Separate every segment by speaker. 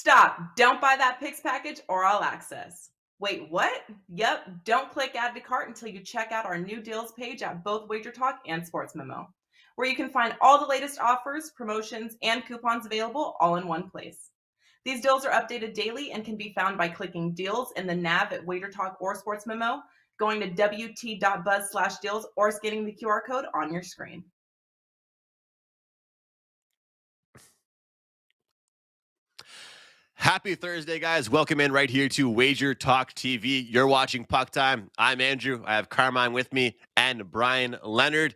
Speaker 1: Stop. Don't buy that picks package or all access. Wait, what? Yep, don't click add to cart until you check out our new deals page at both WagerTalk and Sports Memo, where you can find all the latest offers, promotions, and coupons available all in one place. These deals are updated daily and can be found by clicking deals in the nav at WagerTalk or Sports Memo, going to wt.buzz/deals, or scanning the QR code on your screen.
Speaker 2: Happy Thursday, guys. Welcome in right here to WagerTalk TV. You're watching Puck Time. I'm Andrew. I have Carmine with me and Bryan, Leonard.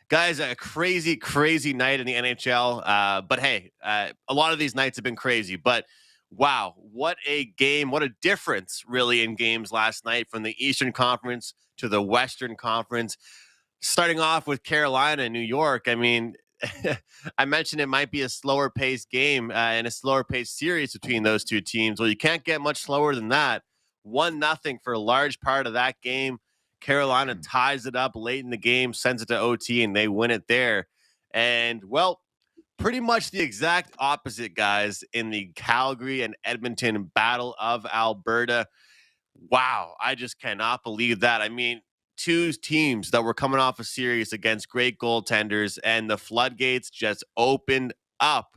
Speaker 2: Guys, a crazy, crazy night in the NHL. But hey, a lot of these nights have been crazy. But wow, what a game. What a difference, really, in games last night from the Eastern Conference to the Western Conference. Starting off with Carolina and New York, I mean, I mentioned it might be a slower paced game and a slower paced series between those two teams. Well, you can't get much slower than that. 1-0 for a large part of that game. Carolina ties it up late in the game, sends it to OT, and they win it there. And, well, pretty much the exact opposite, guys, in the Calgary and Edmonton Battle of Alberta. Wow, I just cannot believe that. I mean, two teams that were coming off a series against great goaltenders, and the floodgates just opened up.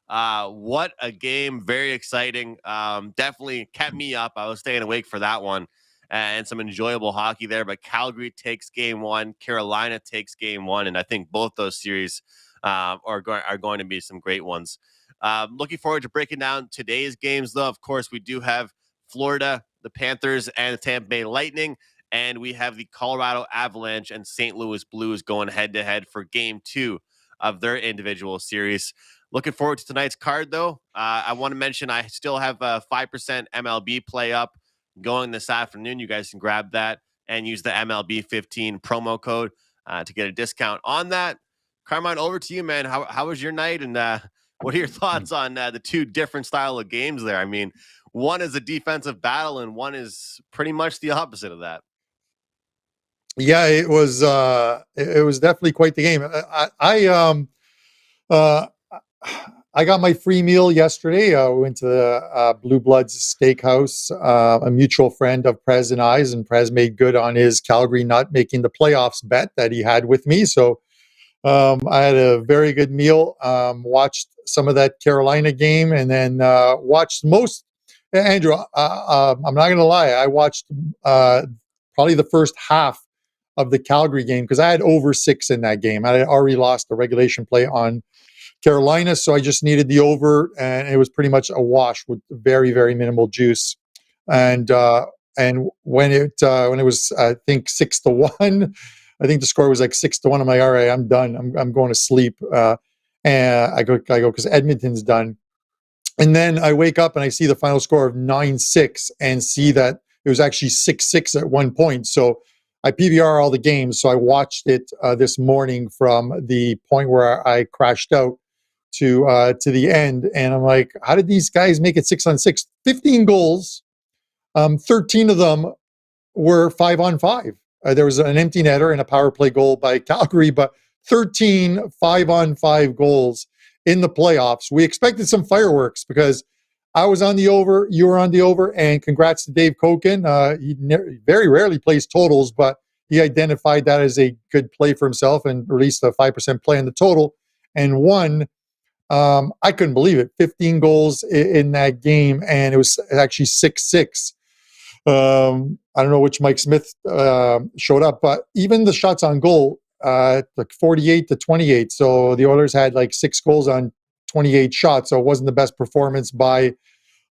Speaker 2: What a game. Very exciting. Definitely kept me up. I was staying awake for that one, and some enjoyable hockey there. But Calgary takes game one. Carolina takes game one. And I think both those series are going to be some great ones. Looking forward to breaking down today's games, though. Of course, we do have Florida, the Panthers, and the Tampa Bay Lightning. And we have the Colorado Avalanche and St. Louis Blues going head-to-head for Game 2 of their individual series. Looking forward to tonight's card, though. I want to mention I still have a 5% MLB play up going this afternoon. You guys can grab that and use the MLB15 promo code to get a discount on that. Carmine, over to you, man. How was your night, and what are your thoughts on the two different style of games there? I mean, one is a defensive battle, and one is pretty much the opposite of that.
Speaker 3: Yeah, it was definitely quite the game. I got my free meal yesterday. We went to the Blue Bloods Steakhouse, a mutual friend of Prez and I's, and Prez made good on his Calgary not making the playoffs bet that he had with me. So I had a very good meal, watched some of that Carolina game, and then watched most. Andrew, I'm not going to lie, I watched probably the first half of the Calgary game because I had over 6 in that game. I had already lost the regulation play on Carolina, so I just needed the over, and it was pretty much a wash with very, very minimal juice. And when it was, I think, 6-1, I think the score was like 6-1. I'm like, all right, I'm done. I'm going to sleep. And I go because Edmonton's done. And then I wake up and I see the final score of 9-6 and see that it was actually 6-6 at one point. So I PVR all the games. So I watched it this morning from the point where I crashed out to the end. And I'm like, how did these guys make it 6-on-6? 15 goals. 13 of them were 5-on-5. There was an empty netter and a power play goal by Calgary, but 13 5-on-5 goals in the playoffs. We expected some fireworks because I was on the over, you were on the over, and congrats to Dave Koken. He very rarely plays totals, but he identified that as a good play for himself and released a 5% play in the total and won. I couldn't believe it. 15 goals in that game, and it was actually 6-6. I don't know which Mike Smith showed up, but even the shots on goal, like 48-28. So the Oilers had like 6 goals on 28 shots. So it wasn't the best performance by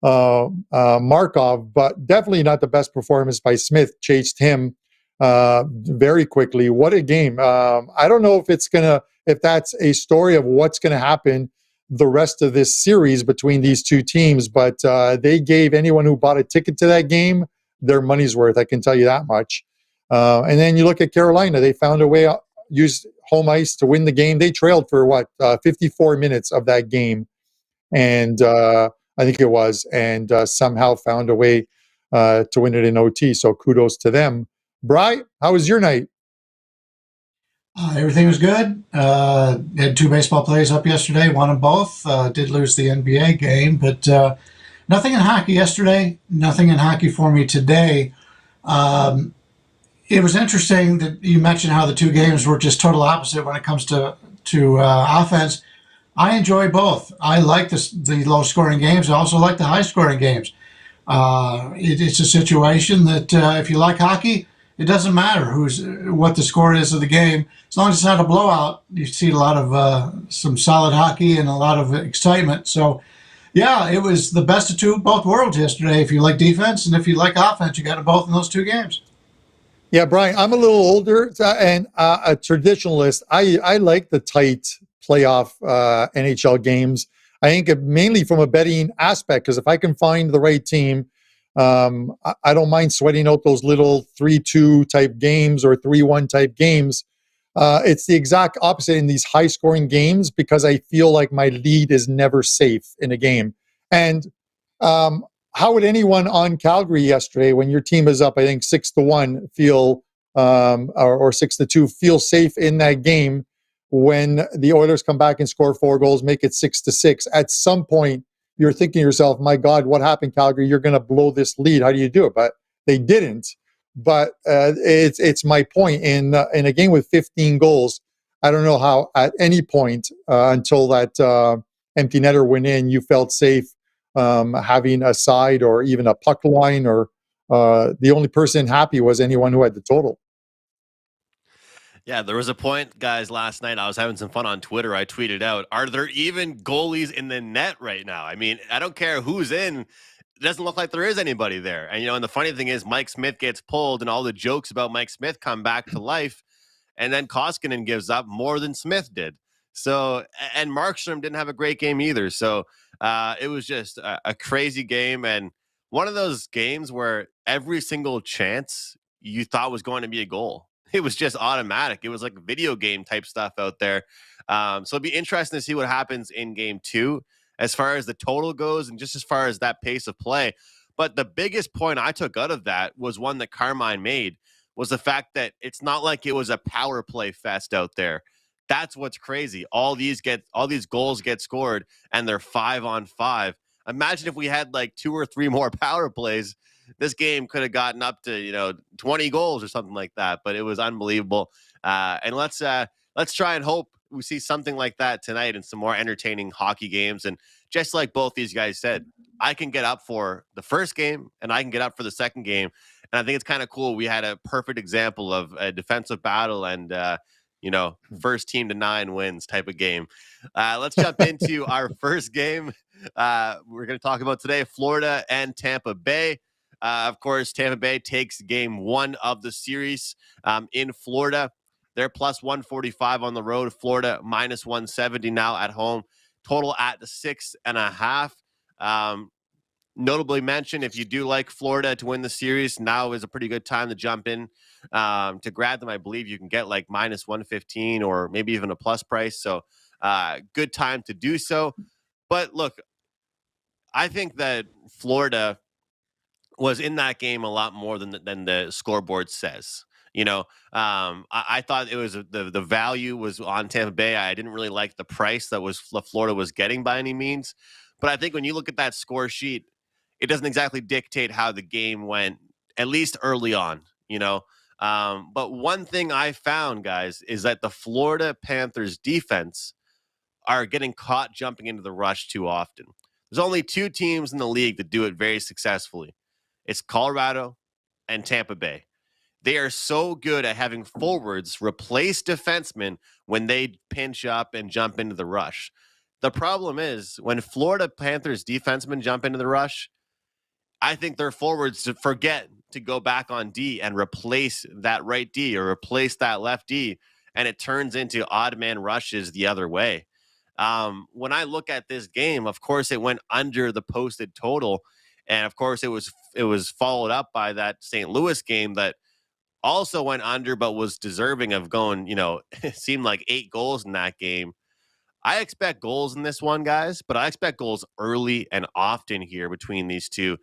Speaker 3: Markov, but definitely not the best performance by Smith. Chased him very quickly. What a game. I don't know if that's a story of what's going to happen the rest of this series between these two teams, but they gave anyone who bought a ticket to that game their money's worth. I can tell you that much. And then you look at Carolina, they found a way, used home ice to win the game. They trailed for 54 minutes of that game. And I think it was, and somehow found a way to win it in OT. So kudos to them. Bryan, how was your night?
Speaker 4: Everything was good. Had 2 baseball plays up yesterday, won them both. Did lose the NBA game, but Nothing in hockey yesterday, nothing in hockey for me today. It was interesting that you mentioned how the two games were just total opposite when it comes to offense. I enjoy both. I like the low scoring games. I also like the high scoring games. It's a situation that if you like hockey, it doesn't matter what the score is of the game. As long as it's not a blowout, you see a lot of some solid hockey and a lot of excitement. So, yeah, it was the best of both worlds yesterday. If you like defense and if you like offense, you got them both in those two games.
Speaker 3: Yeah, Brian, I'm a little older and a traditionalist. I like the tight playoff NHL games. I think mainly from a betting aspect, because if I can find the right team, I don't mind sweating out those little 3-2 type games or 3-1 type games. It's the exact opposite in these high scoring games because I feel like my lead is never safe in a game. And how would anyone on Calgary yesterday, when your team is up, I think 6-1, feel or 6-2, feel safe in that game when the Oilers come back and score 4 goals, make it 6-6? At some point, you're thinking to yourself, "My God, what happened, Calgary? You're going to blow this lead. How do you do it?" But they didn't. But it's my point in a game with 15 goals. I don't know how at any point until that empty netter went in, you felt safe having a side or even a puck line, or the only person happy was anyone who had the total.
Speaker 2: Yeah, there was a point, guys, last night. I was having some fun on Twitter. I tweeted out, are there even goalies in the net right now? I mean, I don't care who's in. It doesn't look like there is anybody there. And, and the funny thing is Mike Smith gets pulled and all the jokes about Mike Smith come back to life. And then Koskinen gives up more than Smith did. So, and Markstrom didn't have a great game either. So it was just a crazy game. And one of those games where every single chance you thought was going to be a goal. It was just automatic. It was like video game type stuff out there. So it'd be interesting to see what happens in game 2 as far as the total goes and just as far as that pace of play. But the biggest point I took out of that was one that Carmine made, was the fact that it's not like it was a power play fest out there. That's what's crazy. All these goals get scored and they're 5-on-5. Imagine if we had like 2 or 3 more power plays. This game could have gotten up to 20 goals or something like that, but it was unbelievable. And let's try and hope we see something like that tonight and some more entertaining hockey games. And just like both these guys said, I can get up for the first game and I can get up for the second game. And I think it's kind of cool. We had a perfect example of a defensive battle and first team to 9 wins type of game. Let's jump into our first game. We're going to talk about today, Florida and Tampa Bay. Of course, Tampa Bay takes game 1 of the series in Florida. They're plus 145 on the road. Florida minus 170 now at home. Total at 6.5. Notably mention, if you do like Florida to win the series, now is a pretty good time to jump in to grab them. I believe you can get like minus 115 or maybe even a plus price. So good time to do so. But look, I think that Florida was in that game a lot more than the scoreboard says. I thought it was the value was on Tampa Bay. I didn't really like the price that Florida was getting by any means. But I think when you look at that score sheet, it doesn't exactly dictate how the game went, at least early on, But one thing I found, guys, is that the Florida Panthers defense are getting caught jumping into the rush too often. There's only 2 teams in the league that do it very successfully. It's Colorado and Tampa Bay. They are so good at having forwards replace defensemen when they pinch up and jump into the rush. The problem is when Florida Panthers defensemen jump into the rush, I think their forwards forget to go back on D and replace that right D or replace that left D, and it turns into odd man rushes the other way. When I look at this game, of course, it went under the posted total. And of course, it was followed up by that St. Louis game that also went under, but was deserving of going, it seemed like 8 goals in that game. I expect goals in this one, guys, but I expect goals early and often here between these two.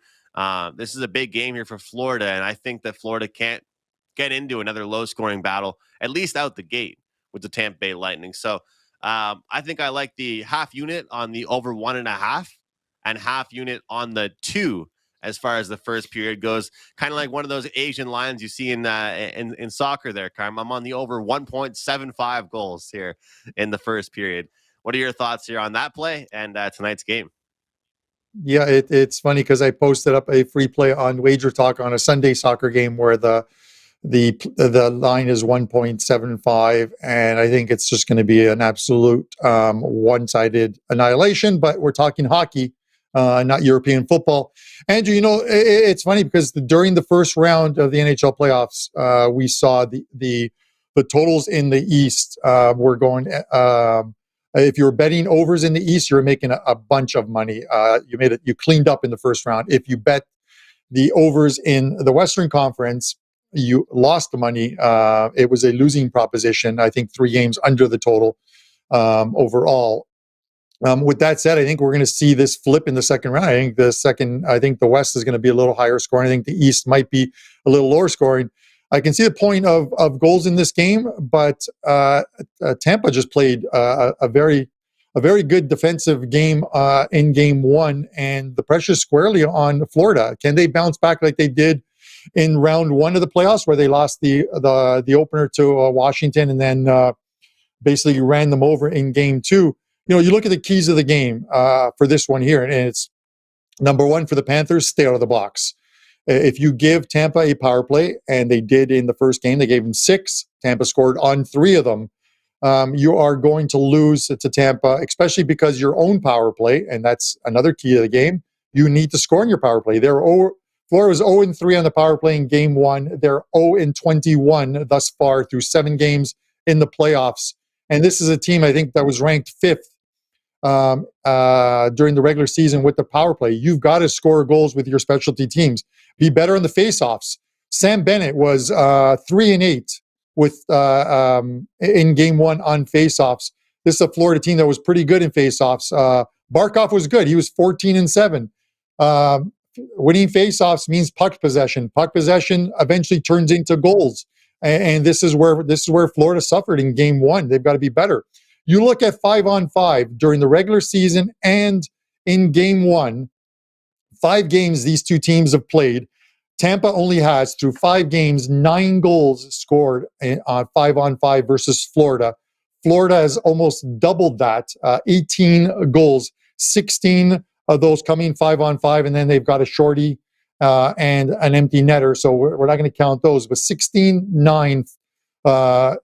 Speaker 2: This is a big game here for Florida, and I think that Florida can't get into another low-scoring battle, at least out the gate with the Tampa Bay Lightning. So I think I like the half unit on the over 1.5. and half unit on the 2 as far as the first period goes. Kind of like one of those Asian lines you see in soccer there, Carm. I'm on the over 1.75 goals here in the first period. What are your thoughts here on that play and tonight's game?
Speaker 3: Yeah, it's funny because I posted up a free play on WagerTalk on a Sunday soccer game where the line is 1.75, and I think it's just going to be an absolute one-sided annihilation. But we're talking hockey, not European football. Andrew, it's funny because during the first round of the NHL playoffs, we saw the totals in the East were going. If you were betting overs in the East, you were making a bunch of money. You cleaned up in the first round. If you bet the overs in the Western Conference, you lost the money. It was a losing proposition. I think 3 games under the total overall. With that said, I think we're going to see this flip in the second round. I think the West is going to be a little higher scoring. I think the East might be a little lower scoring. I can see the point of goals in this game, but Tampa just played a very good defensive game in game 1, and the pressure's squarely on Florida. Can they bounce back like they did in round 1 of the playoffs, where they lost the opener to Washington and then basically ran them over in game 2? You look at the keys of the game for this one here, and it's number 1 for the Panthers: stay out of the box. If you give Tampa a power play, and they did in the first game, they gave them 6. Tampa scored on 3 of them. You are going to lose to Tampa, especially because your own power play, and that's another key to the game. You need to score in your power play. Florida was 0-3 on the power play in game 1. They're 0-21 thus far through 7 games in the playoffs. And this is a team, I think, that was ranked 5th during the regular season with the power play. You've got to score goals with your specialty teams. Be better on the faceoffs. Sam Bennett was 3-8 with in game 1 on faceoffs. This is a Florida team that was pretty good in faceoffs. Barkov was good. He was 14-7. Winning faceoffs means puck possession. Puck possession eventually turns into goals. And this is where Florida suffered in game 1. They've got to be better. You look at 5-on-5 during the regular season and in game 1, 5 games these two teams have played. Tampa only has, through 5 games, 9 goals scored on 5-on-5 versus Florida. Florida has almost doubled that, 18 goals, 16 of those coming 5-on-5, and then they've got a shorty and an empty netter, so we're not going to count those. But 16-9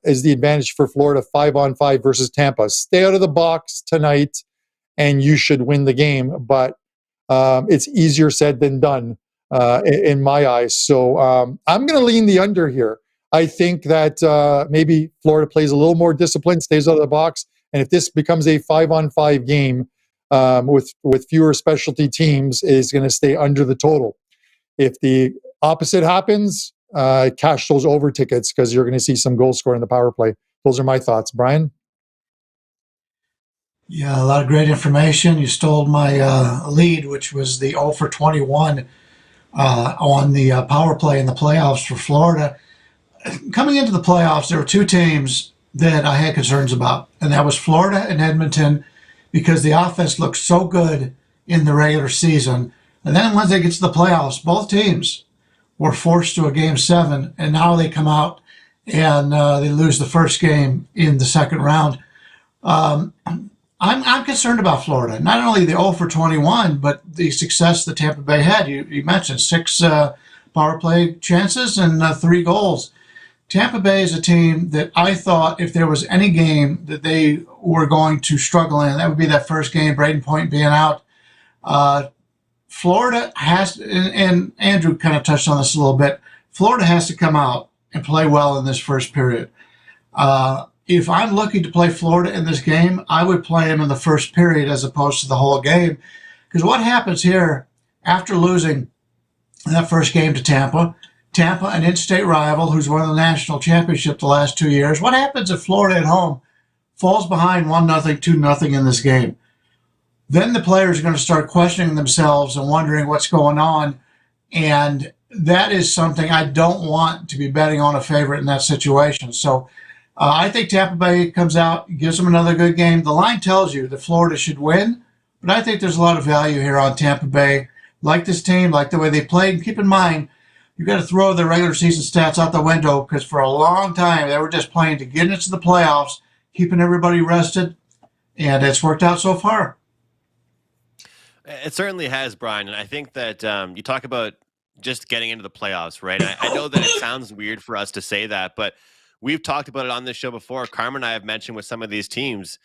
Speaker 3: is the advantage for Florida, 5-on-5 versus Tampa. Stay out of the box tonight, and you should win the game. But it's easier said than done in my eyes. So I'm going to lean the under here. I think that maybe Florida plays a little more disciplined, stays out of the box, and if this becomes a 5-on-5 game with fewer specialty teams, is going to stay under the total. If the opposite happens, cash those over tickets because you're going to see some goal scoring in the power play. Those are my thoughts. Bryan?
Speaker 4: Yeah, a lot of great information. You stole my lead, which was the 0 for 21 on the power play in the playoffs for Florida. Coming into the playoffs, there were 2 teams that I had concerns about, and that was Florida and Edmonton, because the offense looked so good in the regular season. And then once they get to the playoffs, both teams were forced to a game 7, and now they come out and they lose the first game in the second round. I'm concerned about Florida. Not only the 0 for 21, but the success that Tampa Bay had. You mentioned 6 power play chances and 3 goals. Tampa Bay is a team that I thought if there was any game that they were going to struggle in, that would be that first game, Braden Point being out. Florida has, and Andrew kind of touched on this a little bit, Florida has to come out and play well in this first period. If I'm looking to play Florida in this game, I would play them in the first period as opposed to the whole game. Because what happens here after losing that first game to Tampa, an in-state rival who's won the national championship the last 2 years, what happens if Florida at home falls behind 1-0, 2-0 in this game? Then the players are going to start questioning themselves and wondering what's going on. And that is something I don't want to be betting on a favorite in that situation. So I think Tampa Bay comes out, gives them another good game. The line tells you that Florida should win, But I think there's a lot of value here on Tampa Bay. Like this team, like the way they played. And keep in mind, you got to throw the regular season stats out the window because for a long time they were just playing to get into the playoffs, keeping everybody rested, and it's worked out so far.
Speaker 2: It certainly has, Brian. And I think that you talk about just getting into the playoffs, right? I know that it sounds weird for us to say that, but we've talked about it on this show before. Carmine and I have mentioned with some of these teams,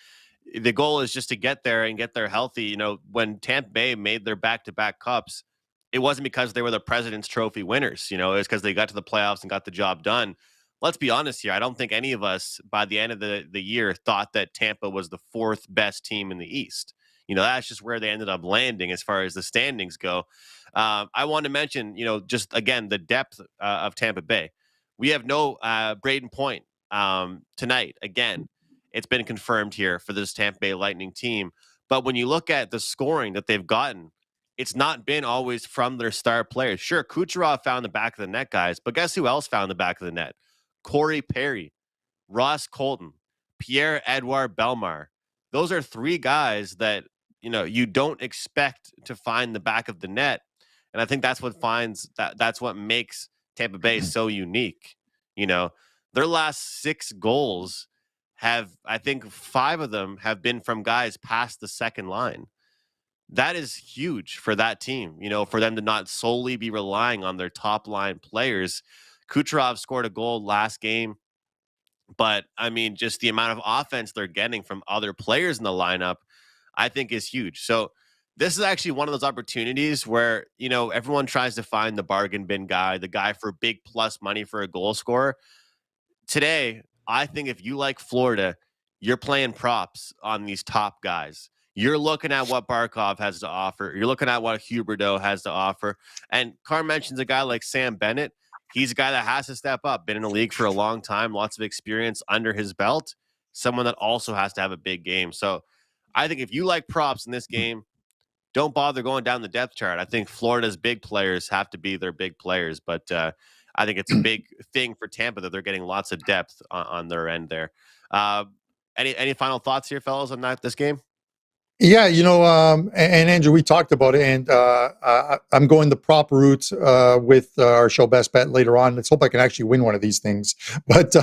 Speaker 2: the goal is just to get there and get there healthy. You know, when Tampa Bay made their back-to-back cups, it wasn't because they were the President's Trophy winners. You know, it's because they got to the playoffs and got the job done. Let's be honest here. I don't think any of us by the end of the year thought that Tampa was the fourth best team in the East. You know, that's just where they ended up landing as far as the standings go. I want to mention, you know, just again, the depth of Tampa Bay. We have no Braden Point tonight. Again, it's been confirmed here for this Tampa Bay Lightning team. But when you look at the scoring that they've gotten, it's not been always from their star players. Sure, Kucherov found the back of the net, guys, but guess who else found the back of the net? Corey Perry, Ross Colton, Pierre-Edouard Bellemare. Those are three guys that, you know, you don't expect to find the back of the net. And I think that's what makes Tampa Bay so unique. You know, their last 6 goals I think 5 of them have been from guys past the second line. That is huge for that team, you know, for them to not solely be relying on their top line players. Kucherov scored a goal last game, but I mean, just the amount of offense they're getting from other players in the lineup, I think is huge. So this is actually one of those opportunities where, you know, everyone tries to find the bargain bin guy, the guy for big plus money for a goal scorer. Today, I think if you like Florida, you're playing props on these top guys. You're looking at what Barkov has to offer. You're looking at what Huberdeau has to offer. And Carr mentions a guy like Sam Bennett. He's a guy that has to step up. Been in the league for a long time, lots of experience under his belt. Someone that also has to have a big game. So I think if you like props in this game, don't bother going down the depth chart. I think Florida's big players have to be their big players. But I think it's a big thing for Tampa that they're getting lots of depth on their end there. Any final thoughts here, fellas, on this game?
Speaker 3: Yeah, you know, and Andrew, we talked about it, and I'm going the prop route with our show Best Bet later on. Let's hope I can actually win one of these things, but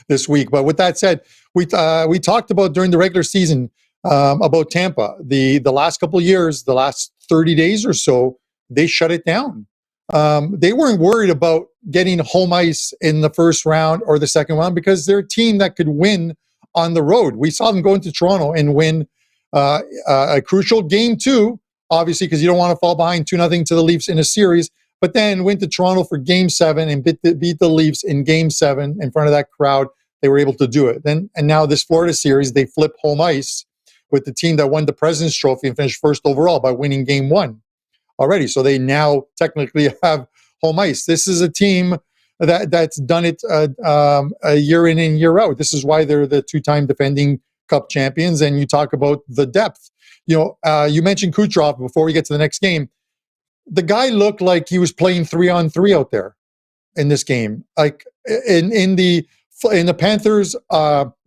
Speaker 3: this week. But with that said, we talked about during the regular season about Tampa. The last couple of years, the last 30 days or so, they shut it down. They weren't worried about getting home ice in the first round or the second round because they're a team that could win on the road. We saw them go into Toronto and win a crucial game 2, obviously, because you don't want to fall behind 2-0 to the Leafs in a series, but then went to Toronto for game 7 and beat the Leafs in game 7 in front of that crowd. They were able to do it. And now this Florida series, they flip home ice with the team that won the President's Trophy and finished first overall by winning game 1 already. So they now technically have home ice. This is a team that's done it a year in and year out. This is why they're the 2-time defending Cup champions. And you talk about the depth. You know, you mentioned Kucherov before we get to the next game. The guy looked like he was playing 3-on-3 out there in this game. Like in the Panthers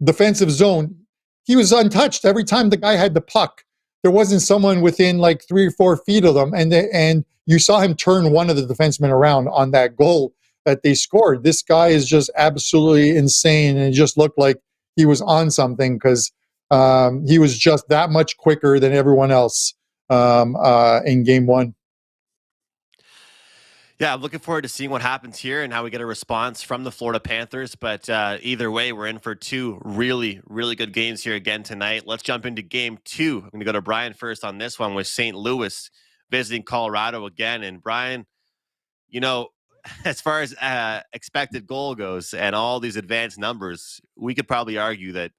Speaker 3: defensive zone, he was untouched every time the guy had the puck. There wasn't someone within like 3 or 4 feet of them, and you saw him turn one of the defensemen around on that goal that they scored. This guy is just absolutely insane, and it just looked like he was on something because he was just that much quicker than everyone else in game 1.
Speaker 2: Yeah, I'm looking forward to seeing what happens here and how we get a response from the Florida Panthers. But either way, we're in for 2 really, really good games here again tonight. Let's jump into game 2. I'm going to go to Brian first on this one with St. Louis visiting Colorado again. And Brian, you know, as far as expected goal goes and all these advanced numbers, we could probably argue that,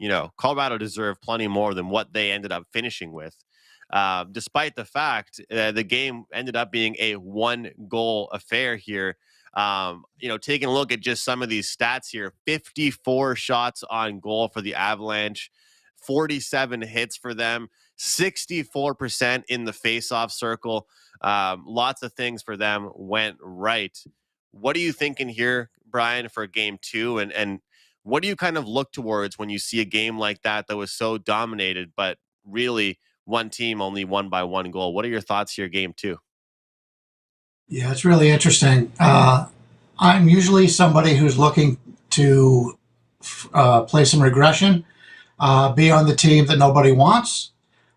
Speaker 2: you know, Colorado deserved plenty more than what they ended up finishing with. Despite the fact the game ended up being a 1-goal affair here. You know, taking a look at just some of these stats here, 54 shots on goal for the Avalanche, 47 hits for them, 64% in the face-off circle. Lots of things for them went right. What are you thinking here, Brian, for game 2? And what do you kind of look towards when you see a game like that was so dominated, but really one team only won by 1 goal. What are your thoughts here, game 2?
Speaker 4: Yeah, it's really interesting. I'm usually somebody who's looking to play some regression, be on the team that nobody wants.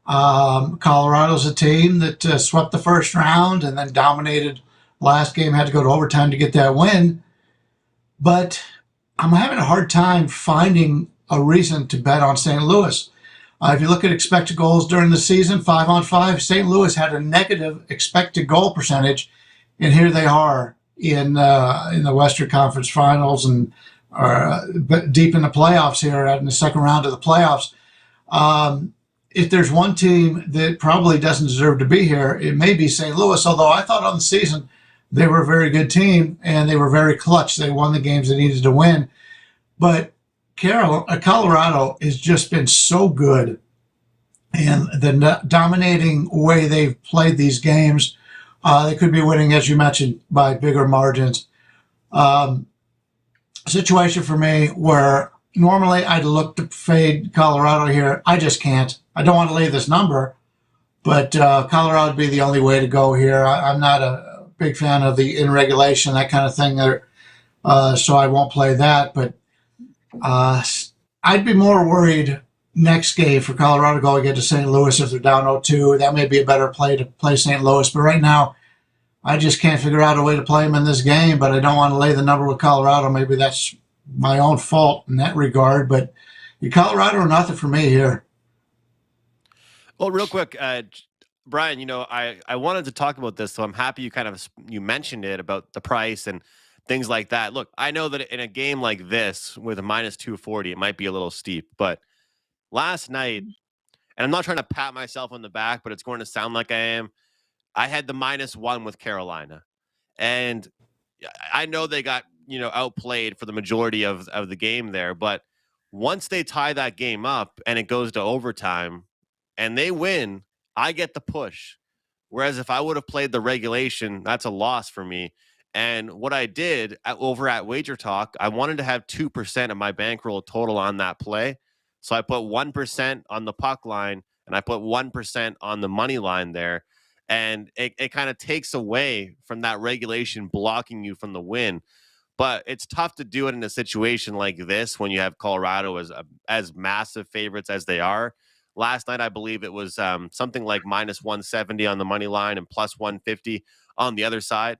Speaker 4: Colorado's a team that swept the first round and then dominated last game, had to go to overtime to get that win. But I'm having a hard time finding a reason to bet on St. Louis. If you look at expected goals during the season, 5-on-5, St. Louis had a negative expected goal percentage, and here they are in the Western Conference Finals and deep in the playoffs here, in the second round of the playoffs. If there's one team that probably doesn't deserve to be here, it may be St. Louis, although I thought on the season they were a very good team and they were very clutch. They won the games they needed to win. But Colorado has just been so good, and the dominating way they've played these games, they could be winning, as you mentioned, by bigger margins. Situation for me where normally I'd look to fade Colorado here. I just can't. I don't want to lay this number, but Colorado would be the only way to go here. I'm not a big fan of the in regulation, that kind of thing there, so I won't play that. But I'd be more worried next game for Colorado to go against St. Louis if they're down 0-2. That may be a better play to play St. Louis. But right now, I just can't figure out a way to play them in this game, but I don't want to lay the number with Colorado. Maybe that's my own fault in that regard. But Colorado or nothing for me here.
Speaker 2: Well, real quick, Bryan, I wanted to talk about this, so I'm happy you mentioned it about the price and things like that. Look, I know that in a game like this with a minus 240, it might be a little steep, but last night, and I'm not trying to pat myself on the back, but it's going to sound like I am, I had the -1 with Carolina. And I know they got, outplayed for the majority of the game there, but once they tie that game up and it goes to overtime and they win, I get the push. Whereas if I would have played the regulation, that's a loss for me. And what I did over at WagerTalk, I wanted to have 2% of my bankroll total on that play. So I put 1% on the puck line and I put 1% on the money line there. And it kind of takes away from that regulation blocking you from the win. But it's tough to do it in a situation like this when you have Colorado as massive favorites as they are. Last night, I believe it was something like -170 on the money line and +150 on the other side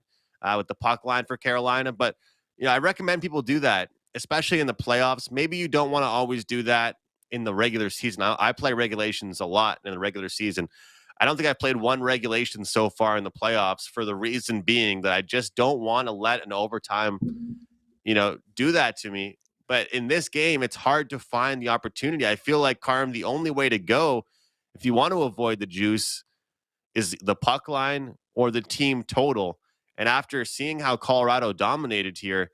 Speaker 2: with the puck line for Carolina. But I recommend people do that, especially in the playoffs. Maybe you don't want to always do that in the regular season. I play regulations a lot in the regular season. I don't think I've played one regulation so far in the playoffs, for the reason being that I just don't want to let an overtime, do that to me. But in this game, it's hard to find the opportunity. I feel like, Carm, the only way to go, if you want to avoid the juice, is the puck line or the team total. And after seeing how Colorado dominated here,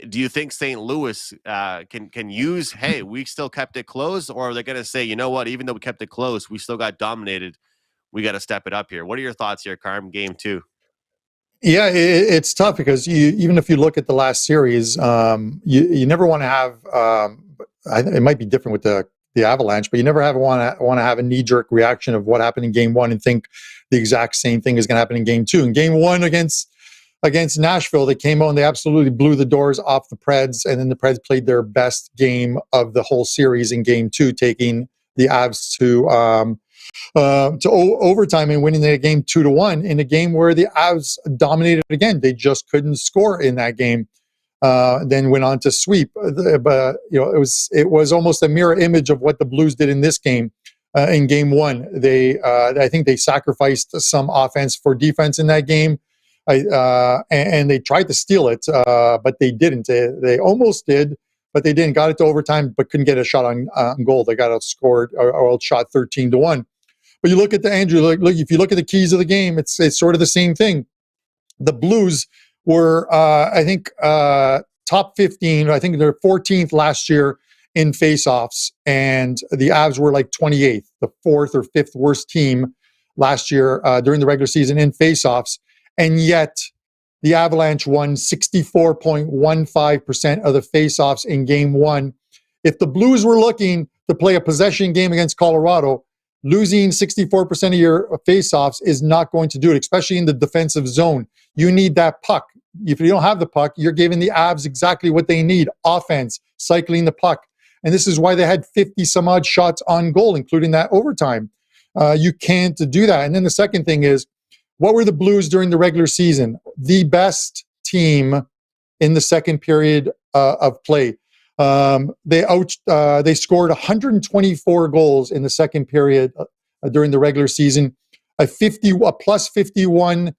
Speaker 2: do you think St. Louis can use, hey, we still kept it close? Or are they going to say, you know what, even though we kept it close, we still got dominated. We got to step it up here. What are your thoughts here, Carm, game 2?
Speaker 3: Yeah, it's tough because even if you look at the last series, you never want to have, it might be different with the Avalanche, but you never want to have a knee-jerk reaction of what happened in game 1 and think the exact same thing is going to happen in game 2. In game 1 against Nashville, they came out and they absolutely blew the doors off the Preds, and then the Preds played their best game of the whole series in game 2, taking the Avs to overtime and winning the game 2-1 in a game where the Avs dominated again. They just couldn't score in that game. Then went on to sweep. But it was almost a mirror image of what the Blues did in this game. In game 1, I think they sacrificed some offense for defense in that game. And they tried to steal it, but they didn't. They almost did, but they didn't. Got it to overtime, but couldn't get a shot on goal. They got outscored or outshot 13-1. But you look at Andrew. Look, if you look at the keys of the game, it's sort of the same thing. The Blues were, I think, top 15. I think they're 14th last year in faceoffs, and the Avs were like 28th, the 4th or 5th worst team last year during the regular season in faceoffs. And yet, the Avalanche won 64.15% of the faceoffs in game 1. If the Blues were looking to play a possession game against Colorado, losing 64% of your faceoffs is not going to do it, especially in the defensive zone. You need that puck. If you don't have the puck, you're giving the Avs exactly what they need: offense, cycling the puck. And this is why they had 50 some odd shots on goal, including that overtime. You can't do that. And then the second thing is, what were the Blues during the regular season? The best team in the second period of play. They scored 124 goals in the second period during the regular season, a plus 51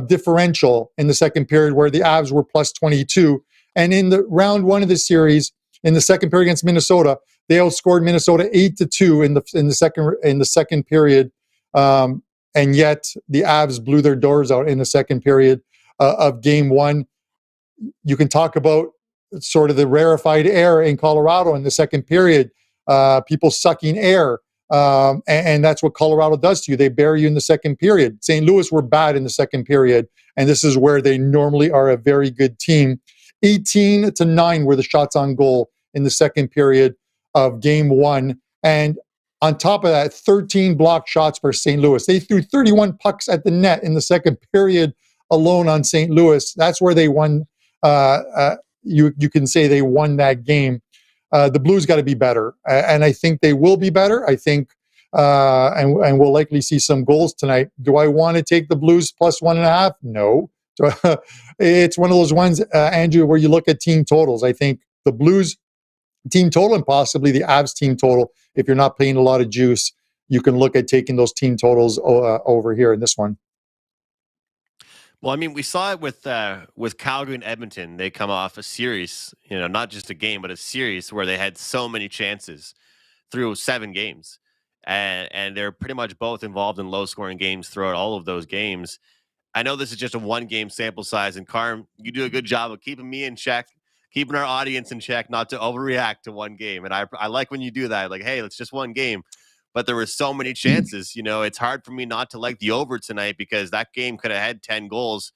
Speaker 3: differential in the second period, where the Avs were plus 22. And in the round one of the series, in the second period against Minnesota, they outscored Minnesota 8-2 in the second period. And yet the Avs blew their doors out in the second period of game one. You can talk about sort of the rarefied air in Colorado in the second period, people sucking air. And that's what Colorado does to you. They bury you in the second period. St. Louis were bad in the second period, and this is where they normally are a very good team. 18-9 were the shots on goal in the second period of game one. And on top of that, 13 block shots for St. Louis. They threw 31 pucks at the net in the second period alone on St. Louis. That's where they won. You can say they won that game. The Blues got to be better, and I think they will be better. I think, and we'll likely see some goals tonight. Do I want to take the Blues plus 1.5? No. It's one of those ones, Andrew, where you look at team totals. I think the Blues team total and possibly the Avs team total, if you're not paying a lot of juice, you can look at taking those team totals over here in this one.
Speaker 2: Well, I mean, we saw it with Calgary and Edmonton. They come off a series, not just a game, but a series where they had so many chances through 7 games. And they're pretty much both involved in low-scoring games throughout all of those games. I know this is just a 1-game sample size, and Carm, you do a good job of keeping me in check, keeping our audience in check, not to overreact to one game. And I like when you do that. Like, hey, it's just one game. But there were so many chances. It's hard for me not to like the over tonight, because that game could have had 10 goals.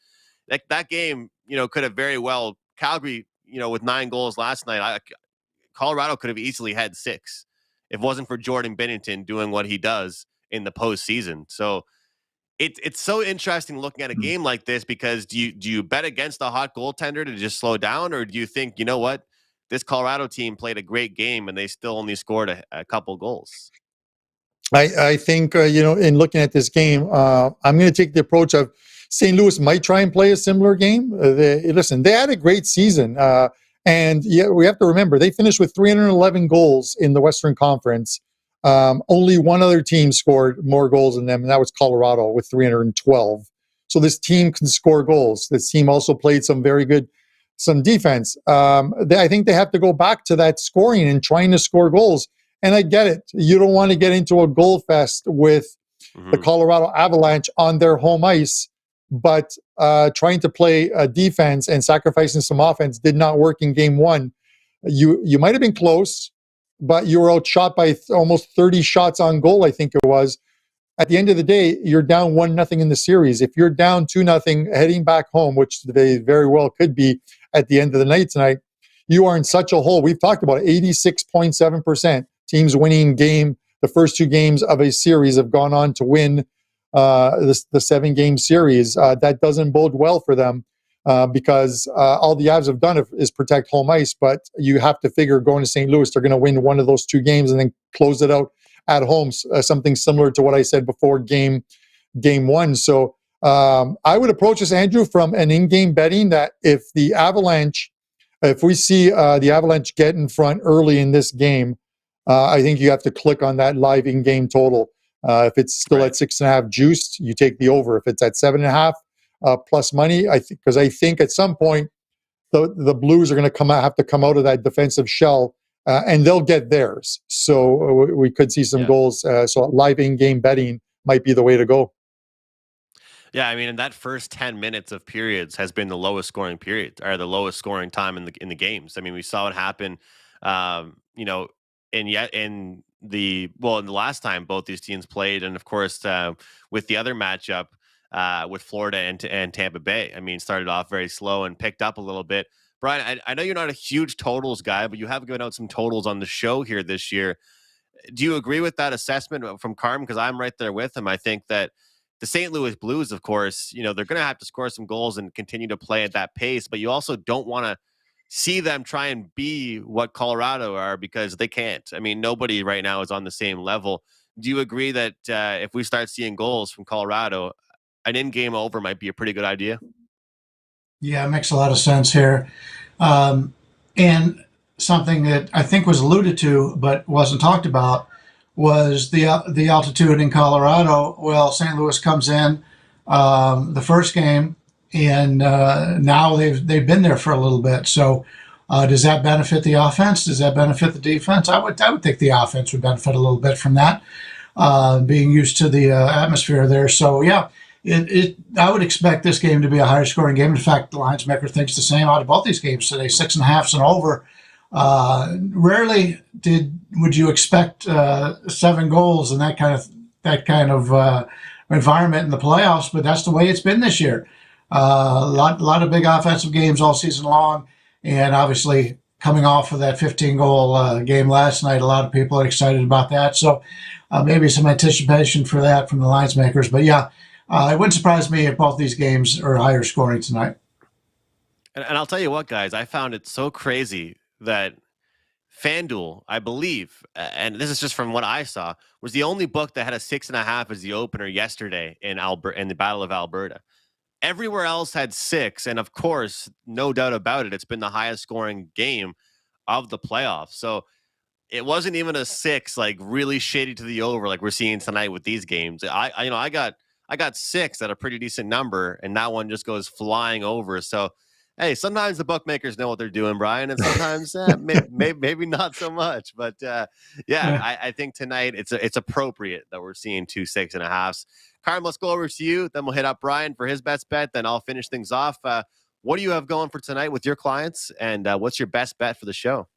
Speaker 2: That game, could have very well, Calgary, with 9 goals last night, Colorado could have easily had 6 if it wasn't for Jordan Binnington doing what he does in the postseason. So it's so interesting looking at a game like this, because do you bet against a hot goaltender to just slow down, or do you think, what, this Colorado team played a great game and they still only scored a couple goals?
Speaker 3: I think, in looking at this game, I'm going to take the approach of St. Louis might try and play a similar game. They had a great season. And yeah, we have to remember, they finished with 311 goals in the Western Conference. Only one other team scored more goals than them, and that was Colorado with 312. So this team can score goals. This team also played some defense. I think they have to go back to that scoring and trying to score goals. And I get it. You don't want to get into a goal fest with the Colorado Avalanche on their home ice, but trying to play defense and sacrificing some offense did not work in game one. You might have been close, but you were outshot by almost 30 shots on goal, I think it was. At the end of the day, you're down 1-0 in the series. If you're down 2-0 heading back home, which they very well could be at the end of the night tonight, you are in such a hole. We've talked about 86.7%. Teams winning the first 2 games of a series have gone on to win the 7-game series. That doesn't bode well for them because all the Avs have done is protect home ice, but you have to figure going to St. Louis, they're going to win one of those 2 games and then close it out at home, something similar to what I said before game one. So I would approach this, Andrew, from an in-game betting that if we see the Avalanche get in front early in this game, I think you have to click on that live in-game total. If it's still at 6.5 juiced, you take the over. If it's at 7.5 plus money, because I think at some point the Blues are going to have to come out of that defensive shell, and they'll get theirs. So we could see some goals. So live in-game betting might be the way to go.
Speaker 2: Yeah, I mean, in that first 10 minutes of periods has been the lowest scoring period, or the lowest scoring time in the games. I mean, we saw it happen, in the last time both these teams played, and of course with the other matchup with Florida and Tampa Bay. I mean, started off very slow and picked up a little bit. Bryan, I know you're not a huge totals guy, but you have given out some totals on the show here this year. Do you agree with that assessment from Carm? Because I'm right there with him. I think that the St. Louis Blues, of course, they're going to have to score some goals and continue to play at that pace, but you also don't want to see them try and be what Colorado are, because they can't. I mean, nobody right now is on the same level. Do you agree that if we start seeing goals from Colorado, an in-game over might be a pretty good idea?
Speaker 4: Yeah, it makes a lot of sense here. And something that I think was alluded to but wasn't talked about was the altitude in Colorado. Well, St. Louis comes in the first game, and now they've been there for a little bit. So does that benefit the offense? Does that benefit the defense? I would think the offense would benefit a little bit from that, being used to the atmosphere there. So yeah, I would expect this game to be a higher scoring game. In fact, the lines maker thinks the same out of both these games today, 6.5 and over. Rarely would you expect 7 goals in that kind of environment in the playoffs, but that's the way it's been this year. A lot of big offensive games all season long, and obviously coming off of that 15-goal game last night, a lot of people are excited about that. So maybe some anticipation for that from the lines makers. But yeah, it wouldn't surprise me if both these games are higher scoring tonight.
Speaker 2: And I'll tell you what, guys, I found it so crazy that FanDuel, I believe, and this is just from what I saw, was the only book that had a 6.5 as the opener yesterday in the Battle of Alberta. Everywhere else had 6, and of course, no doubt about it, it's been the highest scoring game of the playoffs. So it wasn't even a 6, like really shady to the over, like we're seeing tonight with these games. I got 6 at a pretty decent number, and that one just goes flying over. So hey, sometimes the bookmakers know what they're doing, Brian, and sometimes maybe not so much. But I think tonight it's appropriate that we're seeing 2 6.5s. Carm, let's go over to you. Then we'll hit up Brian for his best bet. Then I'll finish things off. What do you have going for tonight with your clients, and what's your best bet for the show?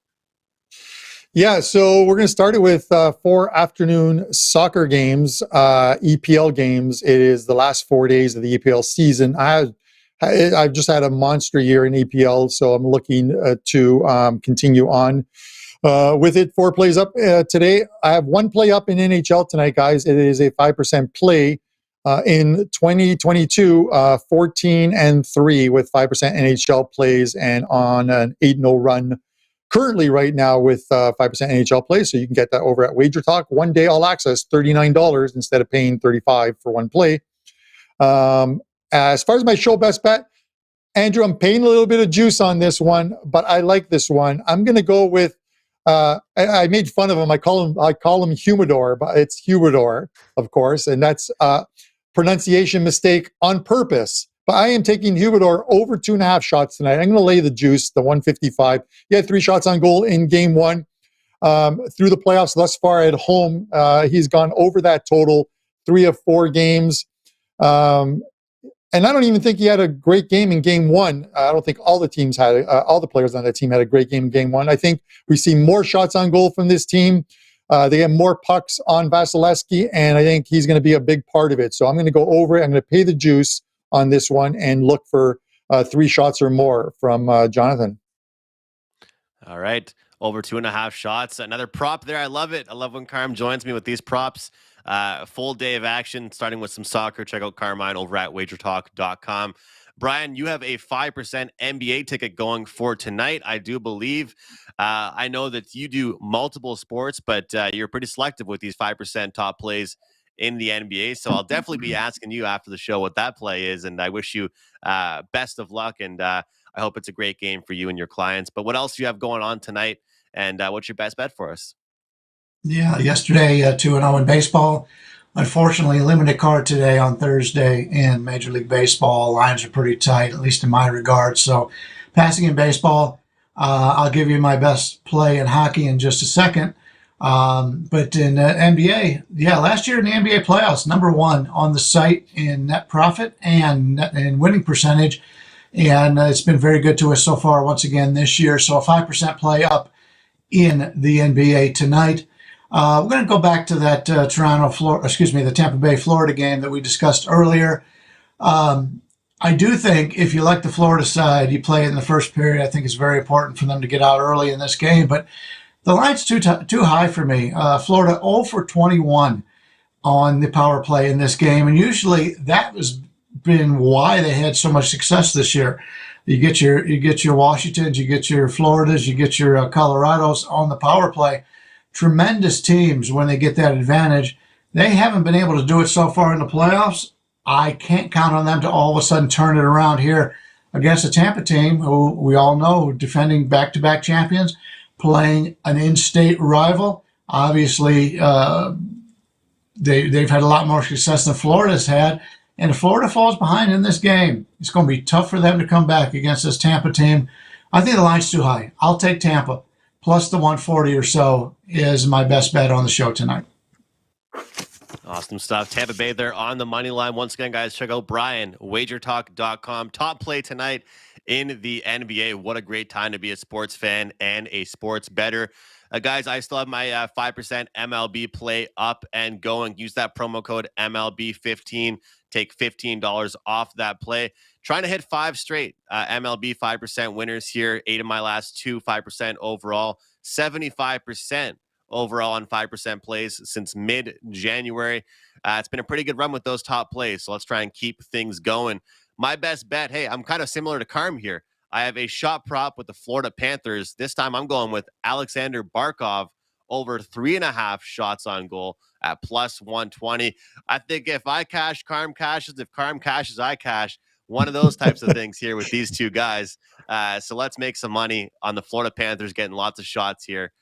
Speaker 3: Yeah, so we're going to start it with 4 afternoon soccer games, EPL games. It is the last 4 days of the EPL season. I've just had a monster year in EPL, so I'm looking to continue on with it. 4 plays up today. I have 1 play up in NHL tonight, guys. It is a 5% play in 2022, 14-3 with 5% NHL plays, and on an 8-0 run currently right now with 5% NHL plays. So you can get that over at WagerTalk. 1 day all access, $39 instead of paying $35 for 1 play. As far as my show best bet, Andrew, I'm paying a little bit of juice on this one, but I like this one. I'm going to go with, I made fun of him. I call him Humidor, but it's Humidor, of course. And that's pronunciation mistake on purpose. But I am taking Humidor over 2.5 shots tonight. I'm going to lay the juice, the 155. He had 3 shots on goal in game 1. Through the playoffs thus far at home, he's gone over that total 3 of 4 games. And I don't even think he had a great game in game 1. I don't think all the players on that team had a great game in game 1. I think we see more shots on goal from this team. They have more pucks on Vasilevsky, and I think he's going to be a big part of it. So I'm going to go over it. I'm going to pay the juice on this one and look for 3 shots or more from Jonathan.
Speaker 2: All right. Over 2.5 shots. Another prop there. I love it. I love when Carm joins me with these props. Full day of action, starting with some soccer. Check out Carmine over at WagerTalk.com. Brian, you have a 5% NBA ticket going for tonight, I do believe. I know that you do multiple sports, but you're pretty selective with these 5% top plays in the NBA. So I'll definitely be asking you after the show what that play is. And I wish you best of luck. And I hope it's a great game for you and your clients. But what else do you have going on tonight? And what's your best bet for us?
Speaker 4: Yeah, yesterday 2-0 in baseball. Unfortunately, limited card today on Thursday in Major League Baseball. Lines are pretty tight, at least in my regard. So passing in baseball, I'll give you my best play in hockey in just a second. But in NBA, last year in the NBA playoffs, number 1 on the site in net profit and in winning percentage. And it's been very good to us so far once again this year. So a 5% play up in the NBA tonight. We're going to go back to that the Tampa Bay, Florida game that we discussed earlier. I do think if you like the Florida side, you play it in the first period. I think it's very important for them to get out early in this game. But The line's too high for me. Florida 0 for 21 on the power play in this game, and usually that has been why they had so much success this year. You get your Washingtons, you get your Floridas, you get your Colorados on the power play. Tremendous teams when they get that advantage. They haven't been able to do it so far in the playoffs. I can't count on them to all of a sudden turn it around here against a Tampa team who we all know defending back-to-back champions, playing an in-state rival. Obviously, they've had a lot more success than Florida's had. And if Florida falls behind in this game, it's going to be tough for them to come back against this Tampa team. I think the line's too high. I'll take Tampa. Plus the 140 or so is my best bet on the show tonight.
Speaker 2: Awesome stuff. Tampa Bay there on the money line. Once again, guys, check out Bryan, WagerTalk.com. Top play tonight in the NBA. What a great time to be a sports fan and a sports bettor. Guys, I still have my 5% MLB play up and going. Use that promo code MLB15. Take $15 off that play. Trying to hit 5 straight MLB 5% winners here. 8 of my last 2, 5% overall. 75% overall on 5% plays since mid-January. It's been a pretty good run with those top plays, so let's try and keep things going. My best bet, hey, I'm kind of similar to Carm here. I have a shot prop with the Florida Panthers. This time I'm going with Alexander Barkov over 3.5 shots on goal at plus 120. I think if I cash, Carm cashes. If Carm cashes, I cash. One of those types of things here with these two guys. So let's make some money on the Florida Panthers getting lots of shots here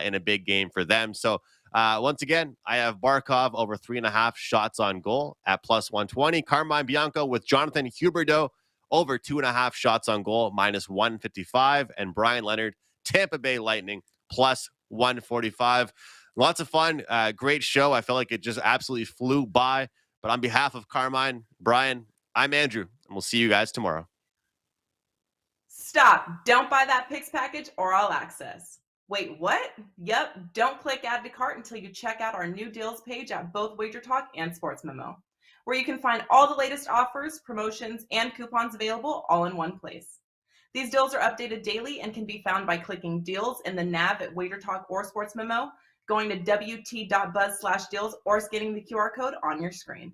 Speaker 2: in a big game for them. So once again, I have Barkov over 3.5 shots on goal at plus 120. Carmine Bianco with Jonathan Huberdeau over 2.5 shots on goal, minus 155. And Bryan Leonard, Tampa Bay Lightning, plus 145. Lots of fun. Great show. I felt like it just absolutely flew by. But on behalf of Carmine, Bryan, I'm Andrew, and we'll see you guys tomorrow.
Speaker 1: Stop. Don't buy that picks package or all access. Wait, what? Yep. Don't click add to cart until you check out our new deals page at both WagerTalk and Sports Memo, where you can find all the latest offers, promotions, and coupons available all in one place. These deals are updated daily and can be found by clicking deals in the nav at WagerTalk or Sports Memo, going to wt.buzz/deals, or scanning the QR code on your screen.